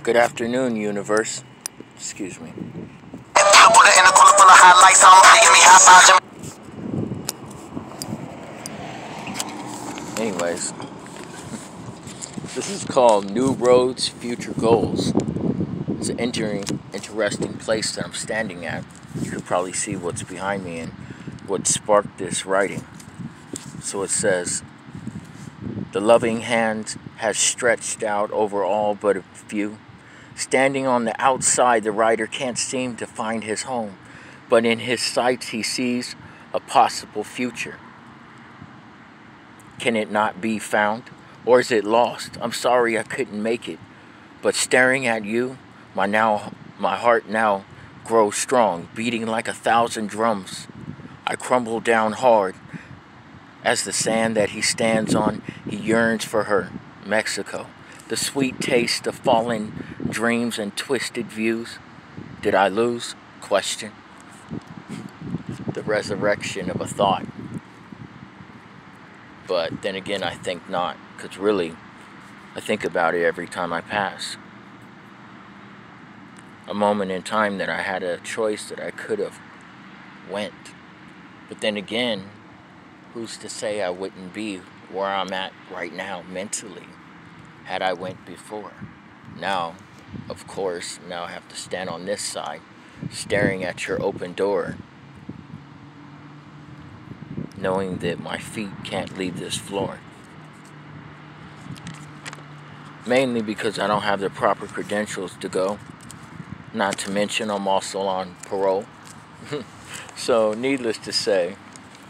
Good afternoon, universe. Excuse me. Anyways, this is called New Roads, Future Goals. It's an interesting place that I'm standing at. You could probably see what's behind me and what sparked this writing. So it says, the loving hand has stretched out over all but a few. Standing on the outside, the writer can't seem to find his home, but in his sights he sees a possible future. Can it not be found? Or is it lost? I'm sorry I couldn't make it, but staring at you, my heart now grows strong, beating like 1,000 drums. I crumble down hard. As the sand that he stands on, he yearns for her, Mexico. The sweet taste of fallen dreams and twisted views. Did I lose? Question. The resurrection of a thought. But then again, I think not, because really, I think about it every time I pass. A moment in time that I had a choice that I could have went. But then again, who's to say I wouldn't be where I'm at right now mentally had I went before? Now, of course, now I have to stand on this side, staring at your open door, knowing that my feet can't leave this floor. Mainly because I don't have the proper credentials to go. Not to mention I'm also on parole. So, needless to say,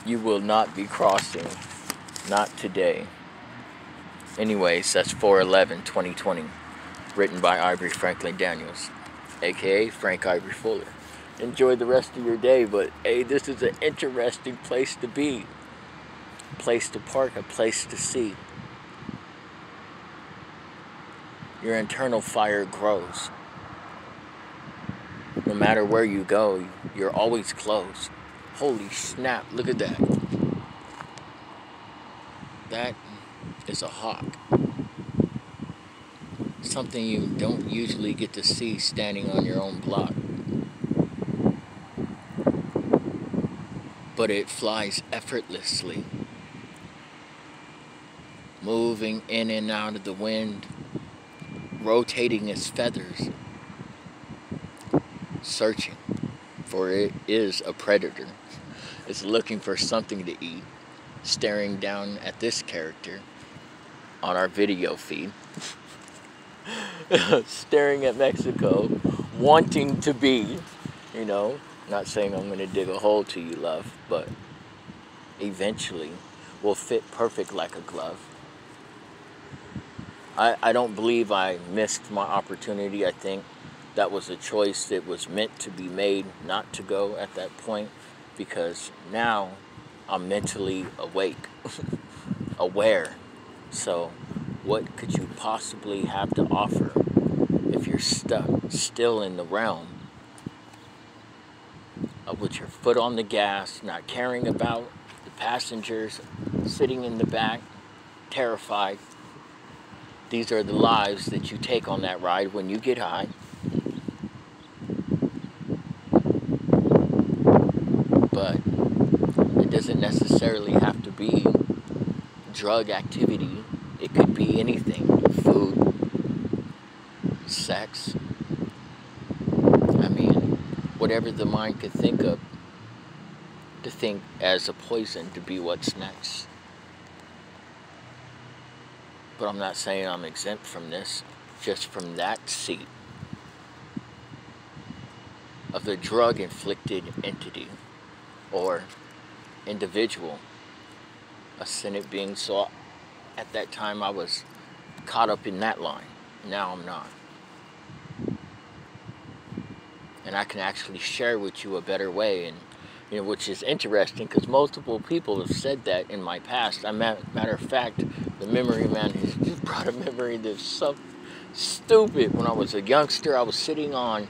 you will not be crossing. Not today. Anyways, that's 4/11/2020. Written by Ivory Franklin Daniels, a.k.a. Frank Ivory Fuller. Enjoy the rest of your day, but hey, this is an interesting place to be. A place to park, a place to see. Your internal fire grows. No matter where you go, you're always close. Holy snap, look at that. That is a hawk. Something you don't usually get to see standing on your own block. But it flies effortlessly, moving in and out of the wind, rotating its feathers, searching, for it is a predator. It's looking for something to eat, staring down at this character on our video feed, staring at Mexico, wanting to be, not saying I'm going to dig a hole to you, love, but eventually will fit perfect like a glove. I don't believe I missed my opportunity. I think that was a choice that was meant to be made not to go at that point, because now I'm mentally awake, aware. So what could you possibly have to offer if you're stuck still in the realm with your foot on the gas, not caring about the passengers sitting in the back, terrified? These are the lives that you take on that ride when you get high. But it doesn't necessarily have to be drug activity. It could be anything. Food, sex. Whatever the mind could think of, to think as a poison to be what's next. But I'm not saying I'm exempt from this, just from that seat of the drug-inflicted entity or individual, a sentient being. So at that time I was caught up in that line. Now I'm not. And I can actually share with you a better way, and which is interesting because multiple people have said that in my past. Matter of fact, the memory man has just brought a memory that's so stupid. When I was a youngster, I was sitting on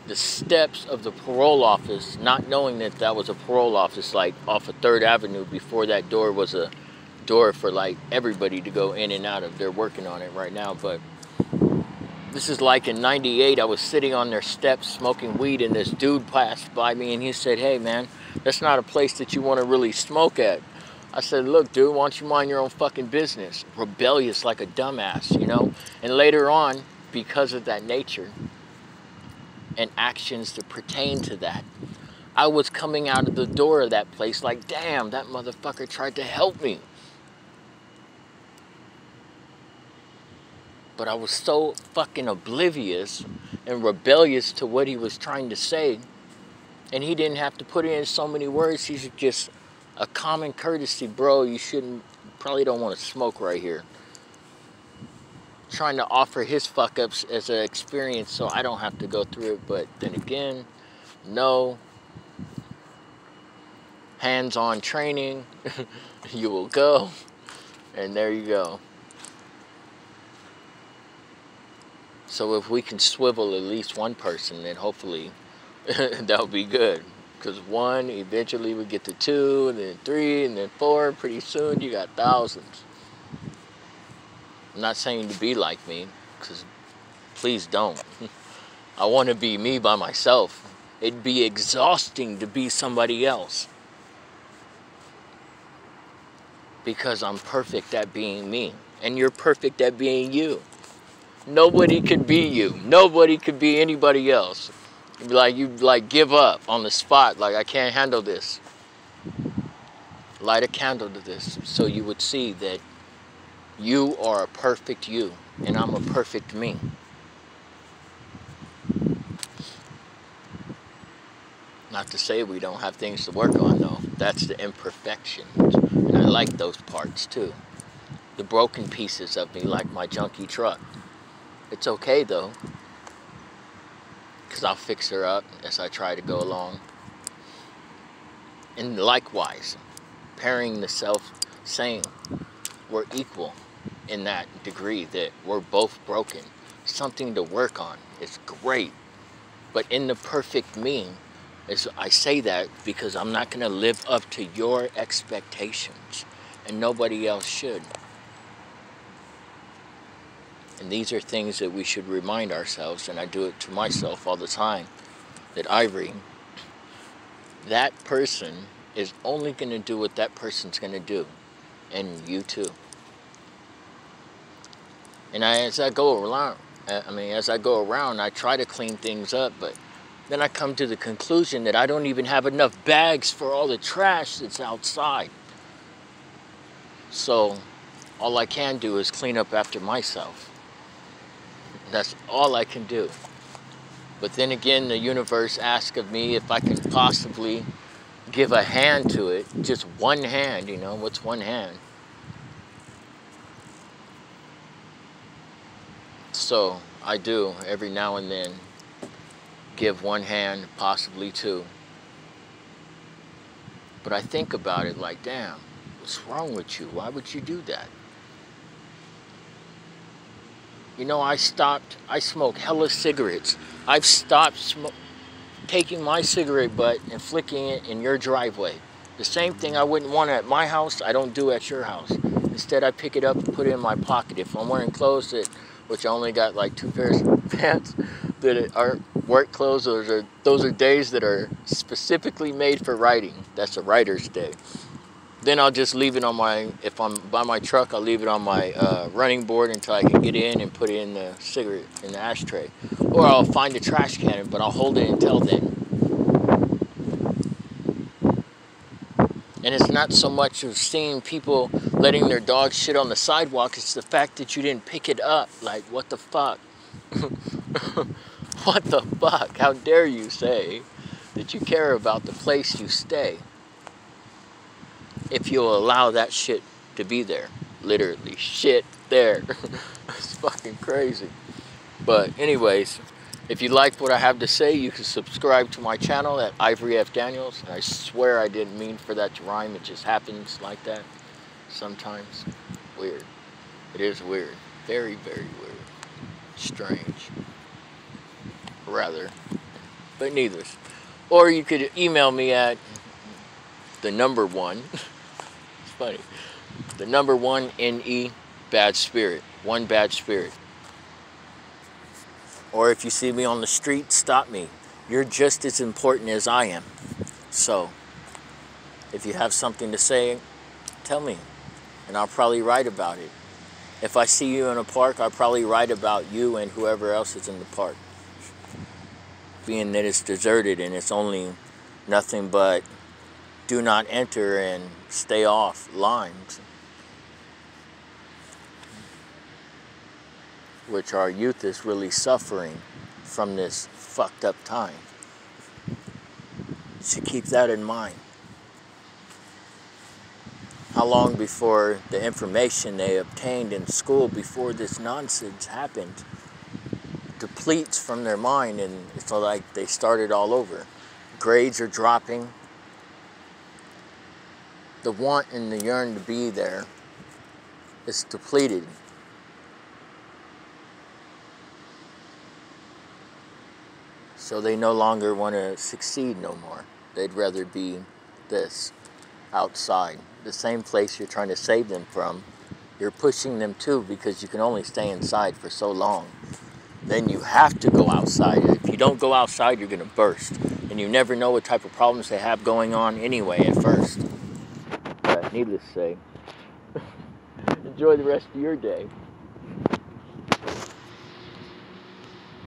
the steps of the parole office, not knowing that was a parole office, like off of 3rd Avenue. Before that door was a door for like everybody to go in and out of. They're working on it right now, but This is like in '98, I was sitting on their steps smoking weed, and this dude passed by me and he said, "Hey man, that's not a place that you want to really smoke at." I said, "Look dude, why don't you mind your own fucking business?" Rebellious like a dumbass, you know? And later on, because of that nature and actions that pertain to that, I was coming out of the door of that place like, damn, that motherfucker tried to help me. But I was so fucking oblivious and rebellious to what he was trying to say. And he didn't have to put it in so many words. He's just a common courtesy, bro. You probably don't want to smoke right here. Trying to offer his fuck ups as an experience so I don't have to go through it. But then again, no. Hands-on training. You will go. And there you go. So if we can swivel at least one person, then hopefully that'll be good. Because one, eventually we get to 2, and then 3, and then 4. Pretty soon you got thousands. I'm not saying to be like me, because please don't. I want to be me by myself. It'd be exhausting to be somebody else. Because I'm perfect at being me. And you're perfect at being you. Nobody could be you. Nobody could be anybody else. You give up on the spot. Like, I can't handle this. Light a candle to this so you would see that you are a perfect you and I'm a perfect me. Not to say we don't have things to work on though. That's the imperfections. And I like those parts too. The broken pieces of me, like my junky truck. It's okay though, because I'll fix her up as I try to go along. And likewise, pairing the self, saying we're equal in that degree that we're both broken. Something to work on. It's great. But in the perfect me, I say that because I'm not going to live up to your expectations, and nobody else should. And these are things that we should remind ourselves, and I do it to myself all the time, that Ivory, that person is only going to do what that person's going to do, and you too. And as I go around, I try to clean things up, but then I come to the conclusion that I don't even have enough bags for all the trash that's outside. So all I can do is clean up after myself. That's all I can do. But then again, the universe asks of me if I can possibly give a hand to it. Just one hand, you know, what's one hand? So I do every now and then give one hand, possibly two. But I think about it like, damn, what's wrong with you? Why would you do that? You know, I smoke hella cigarettes. I've stopped taking my cigarette butt and flicking it in your driveway. The same thing I wouldn't want at my house, I don't do at your house. Instead, I pick it up and put it in my pocket. If I'm wearing clothes which I only got like 2 pairs of pants that are work clothes, those are days that are specifically made for writing. That's a writer's day. Then I'll just leave it on if I'm by my truck, I'll leave it on my running board until I can get in and put it in the cigarette, in the ashtray. Or I'll find a trash can, but I'll hold it until then. And it's not so much of seeing people letting their dogs shit on the sidewalk, it's the fact that you didn't pick it up. Like, what the fuck? What the fuck? How dare you say that you care about the place you stay? If you'll allow that shit to be there. Literally, shit there. It's fucking crazy. But anyways, if you like what I have to say, you can subscribe to my channel at Ivory F. Daniels. I swear I didn't mean for that to rhyme. It just happens like that sometimes. Weird. It is weird. Very, very weird. Strange. Rather. But needless. Or you could email me at the number 1. It's funny. The number 1 NE Bad Spirit. One Bad Spirit Or if you see me on the street, stop me. You're just as important as I am. So, if you have something to say, tell me, and I'll probably write about it. If I see you in a park, I'll probably write about you and whoever else is in the park. Being that it's deserted and it's only nothing but do not enter and stay off lines, which our youth is really suffering from this fucked up time. So keep that in mind. How long before the information they obtained in school before this nonsense happened depletes from their mind, and it's like they started all over. Grades are dropping. The want and the yearn to be there is depleted. So they no longer want to succeed no more. They'd rather be this, outside. The same place you're trying to save them from, you're pushing them to, because you can only stay inside for so long. Then you have to go outside. If you don't go outside, you're going to burst. And you never know what type of problems they have going on anyway at first. But needless to say, enjoy the rest of your day.